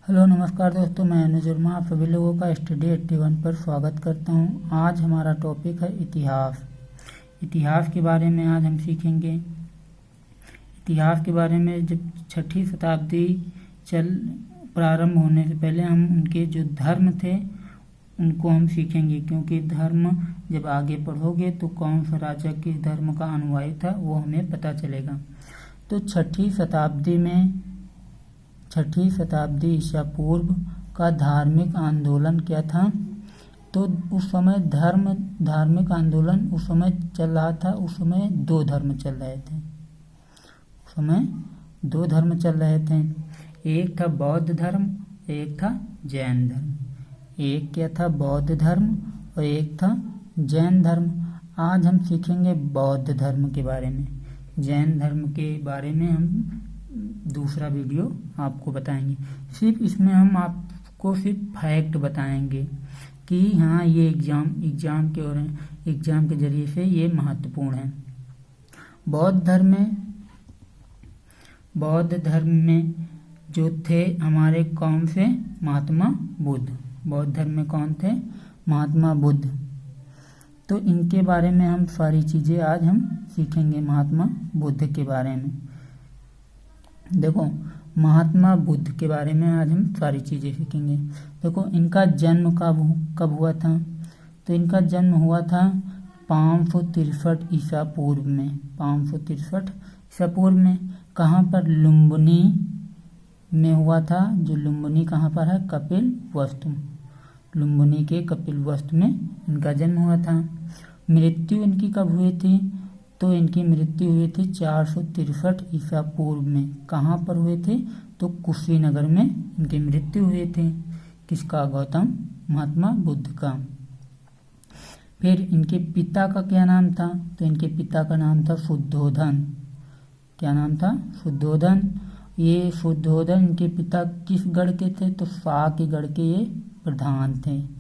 Hello नमस्कार दोस्तों, मैं अनुज वर्मा आप सभी लोगों का स्टडी 81 पर स्वागत करता हूं। आज हमारा टॉपिक है इतिहास। इतिहास के बारे में आज हम सीखेंगे। इतिहास के बारे में जब 6वीं शताब्दी प्रारंभ होने से पहले हम उनके जो धर्म थे उनको हम सीखेंगे, क्योंकि धर्म जब आगे पढ़ोगे तो कौन सा राजा किस धर्म का अनुयायी था वो हमें पता चलेगा। तो 6वीं शताब्दी ईसा पूर्व का धार्मिक आंदोलन क्या था? तो उस समय धार्मिक आंदोलन उस समय चल रहा था। उस समय दो धर्म चल रहे थे। एक था बौद्ध धर्म, एक था जैन धर्म। एक क्या था? बौद्ध धर्म और एक था जैन धर्म। आज हम सीखेंगे बौद्ध धर्म के बारे में। जैन धर्म के बारे में हम दूसरा वीडियो आपको बताएंगे। सिर्फ इसमें हम आपको सिर्फ फैक्ट बताएंगे कि हाँ ये एग्जाम के जरिए से ये महत्वपूर्ण है। बौद्ध धर्म में जो थे हमारे कौन से? महात्मा बुद्ध। बौद्ध धर्म में कौन थे? महात्मा बुद्ध। तो इनके बारे में हम सारी चीजें आज हम सीखेंगे। महात्मा बुद्ध के बारे में देखो, महात्मा बुद्ध के बारे में आज हम सारी चीजें सीखेंगे। देखो, इनका जन्म कब हुआ था? तो इनका जन्म हुआ था 563 ईसा पूर्व में। 563 ईसा पूर्व में कहाँ पर? लुम्बिनी में हुआ था। जो लुम्बिनी कहाँ पर है? कपिलवस्तु। लुम्बिनी के कपिलवस्तु में इनका जन्म हुआ था। मृत्यु इनकी कब हुई थी? तो इनकी मृत्यु हुई थी 463 ईसा पूर्व में। कहाँ पर हुए थे? तो कुशीनगर में इनकी मृत्यु हुई थी। किसका? महात्मा बुद्ध का। फिर इनके पिता का क्या नाम था? तो इनके पिता का नाम था शुद्धोधन। क्या नाम था? शुद्धोधन। ये शुद्धोधन इनके पिता किस गढ़ के थे? तो शाह के गढ़ के ये प्रधान थे।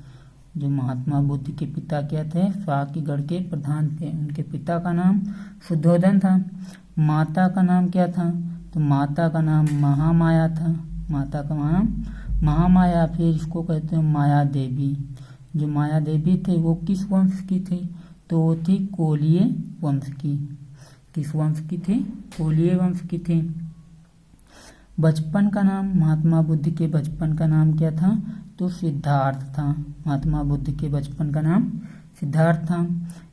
जो महात्मा बुद्ध के पिता क्या थे? शाह के गढ़ के प्रधान थे। उनके पिता का नाम शुद्धोधन था। माता का नाम क्या था? तो माता का नाम महामाया था। माता का नाम महामाया। फिर इसको कहते हैं माया देवी। जो माया देवी थे वो किस वंश की थी? तो वो थी कोलिय वंश की। किस वंश की थी? कोलिय वंश की थी। बचपन का नाम महात्मा बुद्ध के बचपन का नाम क्या था? तो सिद्धार्थ था। महात्मा बुद्ध के बचपन का नाम सिद्धार्थ था।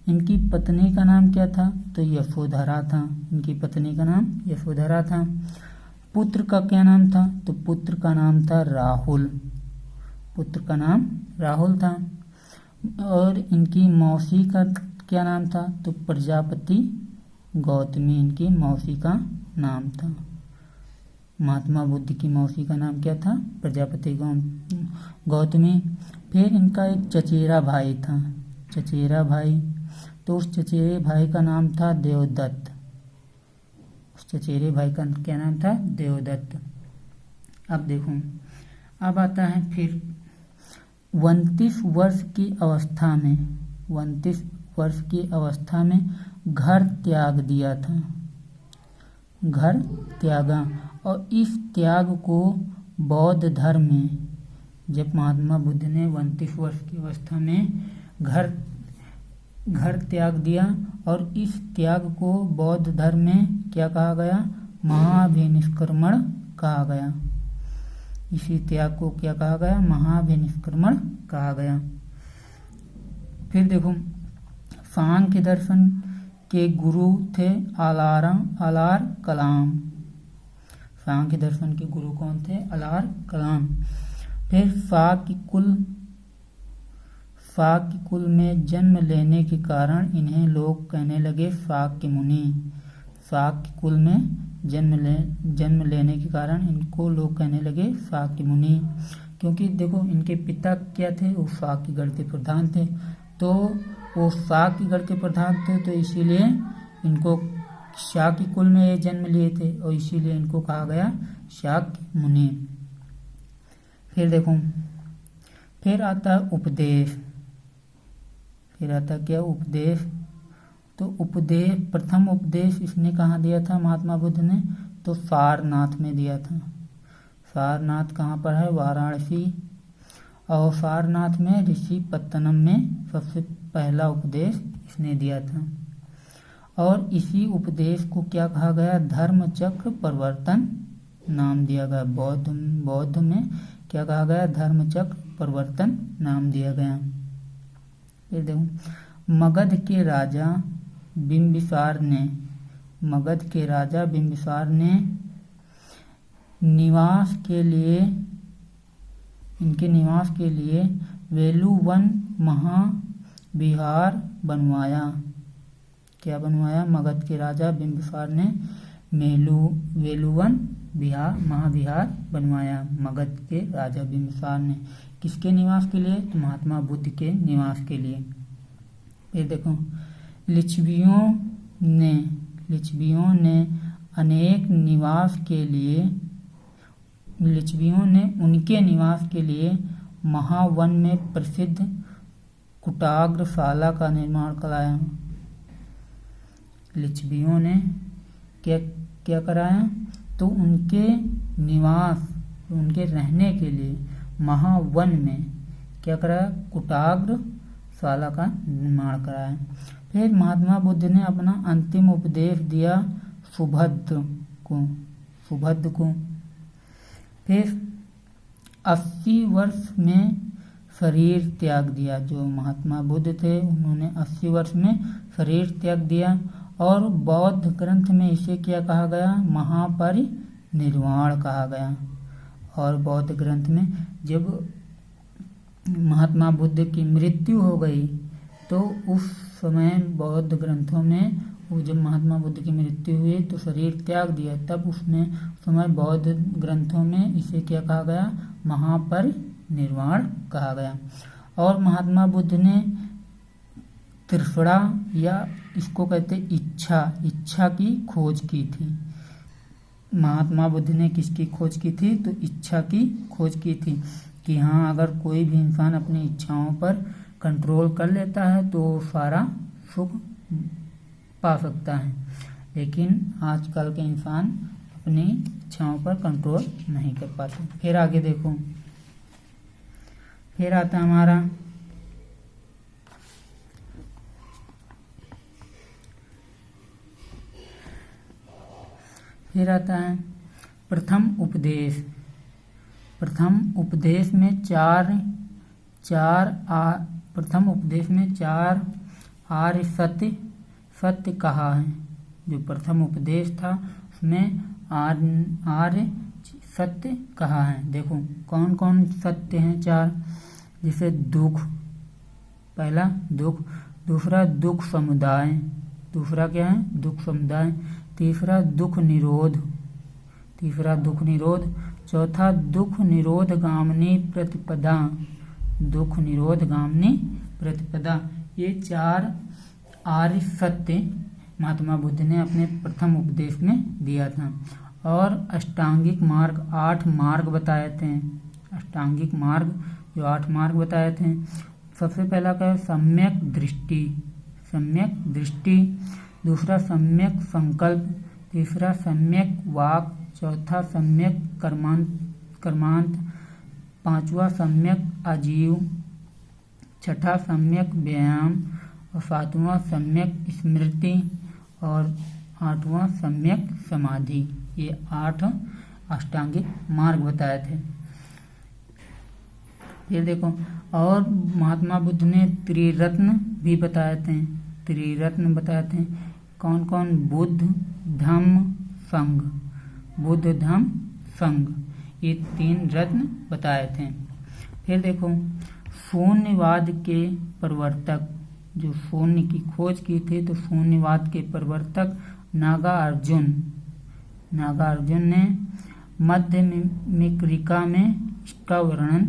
इनकी पत्नी का नाम क्या था? तो यशोधरा था। इनकी पत्नी का नाम यशोधरा था। पुत्र का क्या नाम था? तो पुत्र का नाम था राहुल। पुत्र का नाम राहुल था। और इनकी मौसी का क्या नाम था? तो प्रजापति गौतमी इनकी मौसी का नाम था। महात्मा बुद्ध की मौसी का नाम क्या था? प्रजापति गौतमी। फिर इनका एक चचेरा भाई था। चचेरा भाई, तो उस चचेरे भाई का नाम था देवदत्त। उस चचेरे भाई का क्या नाम था? देवदत्त। अब देखो, अब आता है फिर 29 वर्ष की अवस्था में घर त्याग दिया था। घर त्यागा। और इस त्याग को बौद्ध धर्म में, जब महात्मा बुद्ध ने 29 वर्ष की अवस्था में घर त्याग दिया, और इस त्याग को बौद्ध धर्म में क्या कहा गया? महाभिनिष्क्रमण कहा गया। इसी त्याग को क्या कहा गया? महाभिनिष्क्रमण कहा गया। फिर देखो, सांख्य दर्शन के गुरु थे अलार कलाम। सांख्य दर्शन के गुरु कौन थे? अलार कलाम। फिर शाक्य कुल में जन्म लेने के कारण इन्हें लोग कहने लगे शाक्य मुनि। शाक्य कुल में जन्म लेने के कारण इनको लोग कहने लगे शाक्य मुनि, क्योंकि देखो इनके पिता क्या थे? वो शाक्य गढ़ के प्रधान थे। तो वो शाक्य गढ़ के प्रधान थे, तो इसीलिए इनको शाक्य कुल में ये जन्म लिए थे, और इसीलिए इनको कहा गया शाक्य मुनि। फिर देखो, फिर आता उपदेश। फिर आता क्या? उपदेश। तो प्रथम उपदेश इसने कहाँ दिया था महात्मा बुद्ध ने? तो सारनाथ में दिया था। सारनाथ कहाँ पर है? वाराणसी। और सारनाथ में ऋषि पत्तनम में सबसे पहला उपदेश इसने दिया था। और इसी उपदेश को क्या कहा गया? धर्म चक्र प्रवर्तन नाम दिया गया। बौद्ध में क्या कहा गया? धर्म चक्र प्रवर्तन नाम दिया गया। फिर देखो, मगध के राजा बिंबिसार ने इनके निवास के लिए वेलुवन महाविहार बनवाया। क्या बनवाया? मगध के राजा बिंबिसार ने वेलुवन महाविहार बनवाया। मगध के राजा बिंबिसार ने किसके निवास के लिए? तो महात्मा बुद्ध के निवास के लिए। फिर देखो, लिच्छवियों ने उनके निवास के लिए महावन में प्रसिद्ध कुटाग्रशाला का निर्माण कराया। लिच्छवियों ने क्या कराया? तो उनके रहने के लिए महावन में क्या कराया? कुटाग्रशाला का निर्माण कराया। फिर महात्मा बुद्ध ने अपना अंतिम उपदेश दिया सुभद्र को। फिर 80 वर्ष में शरीर त्याग दिया। जो महात्मा बुद्ध थे उन्होंने 80 वर्ष में शरीर त्याग दिया। और बौद्ध ग्रंथ में इसे क्या कहा गया? महापरिनिर्वाण कहा गया। और बौद्ध ग्रंथ में जब महात्मा बुद्ध की मृत्यु हो गई तो उस समय बौद्ध ग्रंथों में जब महात्मा बुद्ध की मृत्यु हुई तो शरीर त्याग दिया, तब उसमें समय बौद्ध ग्रंथों में इसे क्या कहा गया? महापरिनिर्वाण कहा गया। और महात्मा बुद्ध ने तृष्णा या इसको कहते इच्छा की खोज की थी। महात्मा बुद्ध ने किसकी खोज की थी? तो इच्छा की खोज की थी कि हाँ, अगर कोई भी इंसान अपनी इच्छाओं पर कंट्रोल कर लेता है तो सारा सुख पा सकता है। लेकिन आजकल के इंसान अपनी इच्छाओं पर कंट्रोल नहीं कर पाते। फिर आगे देखो, फिर आता हमारा है प्रथम उपदेश। प्रथम उपदेश में चार आर्य सत्य कहा है। जो प्रथम उपदेश था उसमें आर्य सत्य कहा है। देखो कौन कौन सत्य हैं? 4। जैसे दुख, पहला दुख, दूसरा दुख समुदाय, दूसरा क्या है? दुख समुदाय, तीसरा दुख निरोध, चौथा दुख निरोध गामिनी प्रतिपदा। ये 4 आर्य सत्य महात्मा बुद्ध ने अपने प्रथम उपदेश में दिया था। और अष्टांगिक मार्ग 8 मार्ग बताए थे। अष्टांगिक मार्ग जो 8 मार्ग बताए थे। सबसे पहला क्या है? सम्यक दृष्टि, दूसरा सम्यक संकल्प, तीसरा सम्यक वाक, चौथा सम्यक कर्मांत, पांचवा सम्यक आजीव, छठा सम्यक व्यायाम, और सातवां सम्यक स्मृति, और 8वां सम्यक समाधि। ये 8 अष्टांगिक मार्ग बताए थे। ये देखो, और महात्मा बुद्ध ने त्रिरत्न भी बताए थे। कौन कौन? बुद्ध, धम्म, संघ। ये 3 रत्न बताए थे। फिर देखो, शून्यवाद के प्रवर्तक, जो शून्य की खोज की थी, तो शून्यवाद के प्रवर्तक नागार्जुन ने मध्य अमेरिका में इसका वर्णन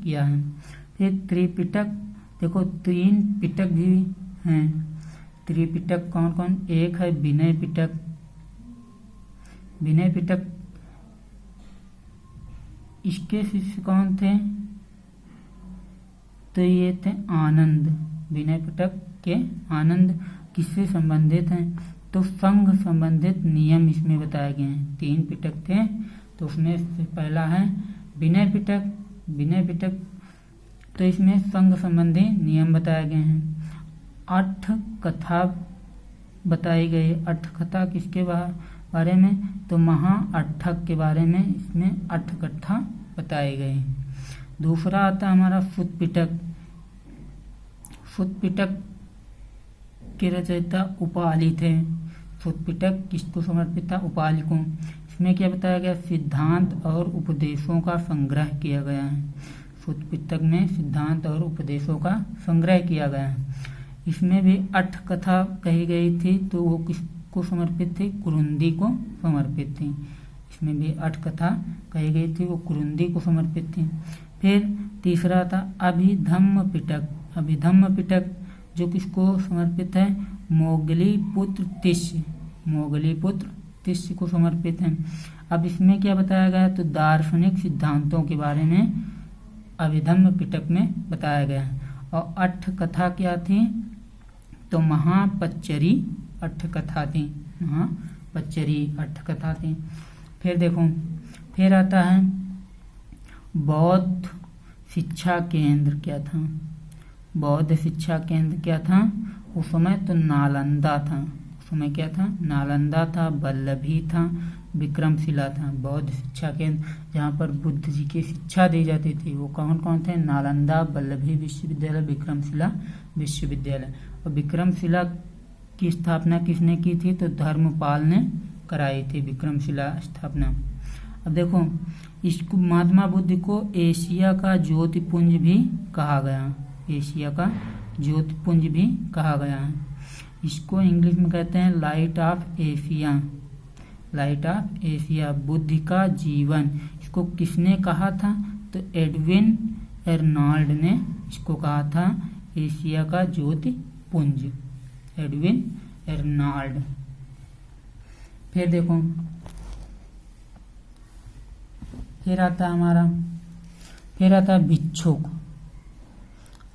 किया है। फिर त्रिपिटक, देखो 3 पिटक भी हैं। त्रिपिटक कौन कौन? एक है विनय पिटक। इसके शिष्य कौन थे? तो ये थे आनंद। विनय पिटक के आनंद किससे संबंधित हैं? तो संघ संबंधित नियम इसमें बताए गए हैं। 3 पिटक थे, तो उसमें से पहला है विनय पिटक। विनय पिटक तो इसमें संघ संबंधी नियम बताए गए हैं। अठ कथा बताई गई। अठ कथा किसके बारे में? तो महाअट्ठक के बारे में इसमें अठ कथा बताई गई। दूसरा आता हमारा फुट पिटक। फुट पिटक के रचयिता उपाली थे। फुट पिटक किसको समर्पित था? उपाली को। इसमें क्या बताया गया? सिद्धांत और उपदेशों का संग्रह किया गया है। फुट पिटक में सिद्धांत और उपदेशों का संग्रह किया गया है। इसमें भी अठ कथा कही गई थी, तो वो किसको समर्पित थी? कुरुंदी को समर्पित थी। इसमें भी अठ कथा कही गई थी, वो कुरुंदी को समर्पित थी। फिर तीसरा था अभिधम्म पिटक। अभिधम्म पिटक जो किसको समर्पित है? मोगली पुत्र तिष्य। मोगली पुत्र तिष्य को समर्पित है। अब इसमें क्या बताया गया? तो दार्शनिक सिद्धांतों के बारे में अभिधम्म पिटक में बताया गया है। और अठ कथा क्या थी? तो महापच्चरी अठ कथा थी। महापच्चरी अठ कथा थी। फिर देखो, फिर आता है बौद्ध शिक्षा केंद्र क्या था? बौद्ध शिक्षा केंद्र क्या था उस समय? तो नालंदा था। उस समय क्या था? नालंदा था, वल्लभी था, विक्रमशिला था। बौद्ध शिक्षा केंद्र जहाँ पर बुद्ध जी की शिक्षा दी जाती थी, वो कौन कौन थे? नालंदा, वल्लभी विश्वविद्यालय, विक्रमशिला विश्वविद्यालय। और विक्रमशिला की स्थापना किसने की थी? तो धर्मपाल ने कराई थी विक्रमशिला स्थापना। अब देखो, इसको महात्मा बुद्ध को एशिया का ज्योतिपुंज भी कहा गया। एशिया का ज्योतिपुंज भी कहा गया है। इसको इंग्लिश में कहते हैं light of Asia. Light of Asia, Buddha का जीवन। इसको किसने कहा था? तो एडविन एर्नाल्ड ने इसको कहा था एशिया का ज्योतिपुंज। Edwin Arnold. फिर देखो, फिर आता भिक्षुक।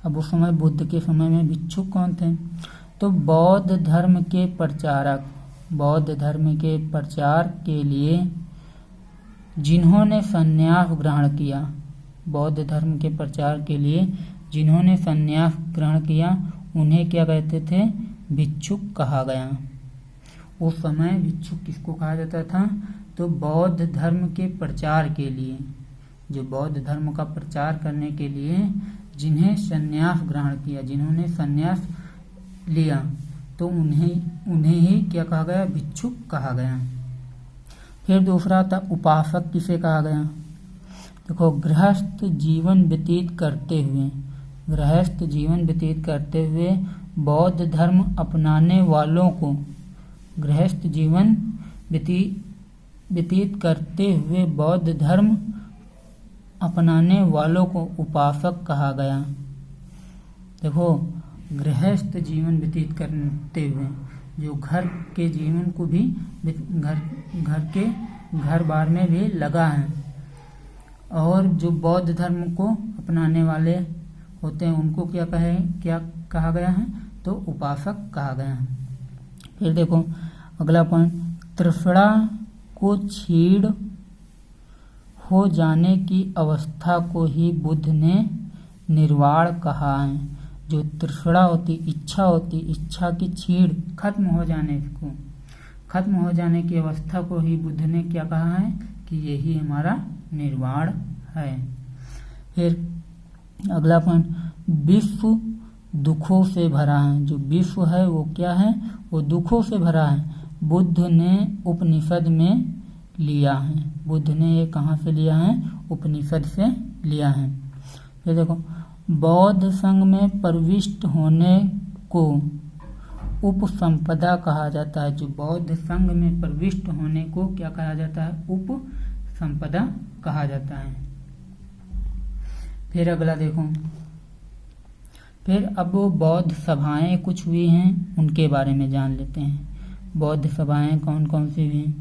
अब उस समय बुद्ध के समय में भिक्षुक कौन थे? तो बौद्ध धर्म के प्रचारक। बौद्ध धर्म के प्रचार के लिए जिन्होंने संन्यास ग्रहण किया। बौद्ध धर्म के प्रचार के लिए जिन्होंने संन्यास ग्रहण किया, उन्हें क्या कहते थे? भिक्षुक कहा गया। उस समय भिक्षुक किसको कहा जाता था? तो बौद्ध धर्म के प्रचार के लिए, जो बौद्ध धर्म का प्रचार करने के लिए जिन्हें संन्यास ग्रहण किया, जिन्होंने संन्यास लिया, तो उन्हें ही क्या कहा गया? भिक्षुक कहा गया। फिर दूसरा था उपासक। किसे कहा गया? देखो, गृहस्थ जीवन व्यतीत करते हुए, गृहस्थ जीवन व्यतीत करते हुए बौद्ध धर्म अपनाने वालों को, गृहस्थ जीवन व्यतीत करते हुए बौद्ध धर्म अपनाने वालों को उपासक कहा गया। देखो, गृहस्थ जीवन व्यतीत करते हुए, जो घर के जीवन को भी घर बार में भी लगा है, और जो बौद्ध धर्म को अपनाने वाले होते हैं, उनको क्या कहा गया है? तो उपासक कहा गया है। फिर देखो अगला पॉइंट, तृष्णा को छीड़ हो जाने की अवस्था को ही बुद्ध ने निर्वाण कहा है। जो तृष्णा होती, इच्छा होती, इच्छा की छीड़ खत्म हो जाने की अवस्था को ही बुद्ध ने क्या कहा है? कि यही हमारा निर्वाण है। फिर अगला पॉइंट, विश्व दुखों से भरा है। जो विश्व है वो क्या है? वो दुखों से भरा है। बुद्ध ने उपनिषद में लिया है। बुद्ध ने ये कहाँ से लिया है? उपनिषद से लिया है। फिर देखो, बौद्ध संघ में प्रविष्ट होने को उपसंपदा कहा जाता है। जो बौद्ध संघ में प्रविष्ट होने को क्या कहा जाता है? उपसंपदा कहा जाता है। फिर अगला देखो, फिर अब बौद्ध सभाएं कुछ हुई हैं, उनके बारे में जान लेते हैं। बौद्ध सभाएं कौन कौन सी हुई?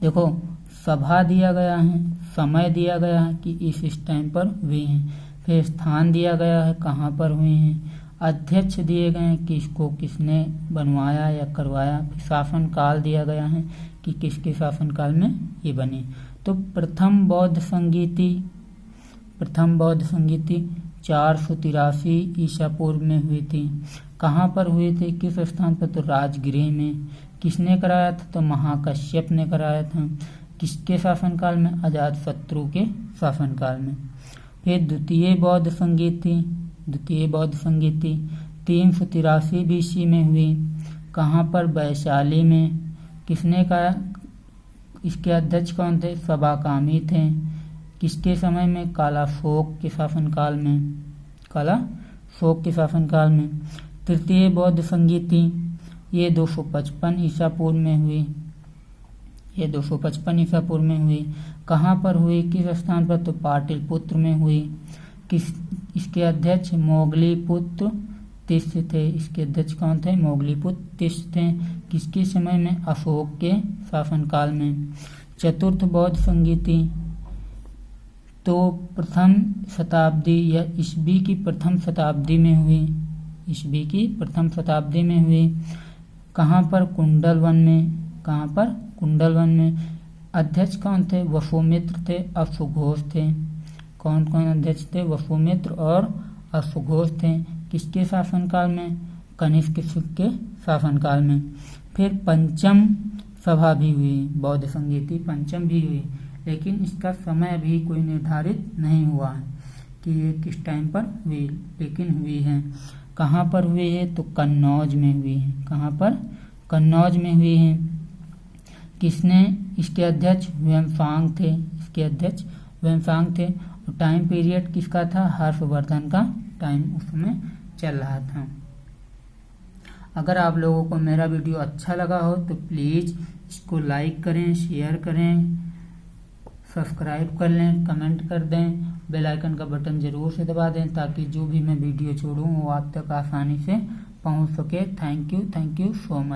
देखो, सभा दिया गया है, समय दिया गया है कि इस टाइम पर हुई हैं, फिर स्थान दिया गया है कहाँ पर हुई हैं, अध्यक्ष दिए गए हैं कि इसको किसने बनवाया या करवाया। शासन काल दिया गया है कि किसके शासनकाल में ये बने। तो प्रथम बौद्ध संगीति 483 ईसा पूर्व में हुई थी। कहाँ पर हुई थी, किस स्थान पर, तो राजगृह में। किसने कराया था, तो महाकश्यप ने कराया था। किसके शासनकाल में, अजातशत्रु के शासनकाल में। फिर द्वितीय बौद्ध संगीति 383 BC में हुई। कहाँ पर, वैशाली में। किसने कहा, इसके अध्यक्ष कौन थे, सबाकामी थे। किसके समय में, कालाशोक के शासनकाल में। तृतीय बौद्ध संगीति ये 255 ईसा पूर्व में हुई। कहाँ पर हुई, किस स्थान पर, तो पाटलिपुत्र में हुई। इसके अध्यक्ष मोगलीपुत्र तिष्य थे। इसके अध्यक्ष कौन थे, मोगलीपुत्र तिष्य थे। किसके समय में, अशोक के शासनकाल में। चतुर्थ बौद्ध संगीति तो प्रथम शताब्दी या ईस्वी की प्रथम शताब्दी में हुई। कहाँ पर, कुंडलवन में। अध्यक्ष कौन थे, वसुमित्र थे, अश्वघोष थे। कौन कौन अध्यक्ष थे, वसुमित्र और अश्वघोष थे। किसके शासनकाल में, कनिष्क के शासनकाल में। फिर पंचम सभा भी हुई, बौद्ध संगीति पंचम भी हुई, लेकिन इसका समय अभी कोई निर्धारित नहीं हुआ है कि ये किस टाइम पर हुई, लेकिन हुई है। कहाँ पर हुई है, तो कन्नौज में हुई है। कहाँ पर, कन्नौज में हुई है। किसने, इसके अध्यक्ष वेम्फांग थे। और टाइम पीरियड किसका था, हर्षवर्धन का टाइम उस समय चल रहा था। अगर आप लोगों को मेरा वीडियो अच्छा लगा हो तो प्लीज़ इसको लाइक करें, शेयर करें, सब्सक्राइब कर लें, कमेंट कर दें, बेल आइकन का बटन ज़रूर से दबा दें ताकि जो भी मैं वीडियो छोड़ूं वो आप तक आसानी से पहुंच सके। Thank you so much.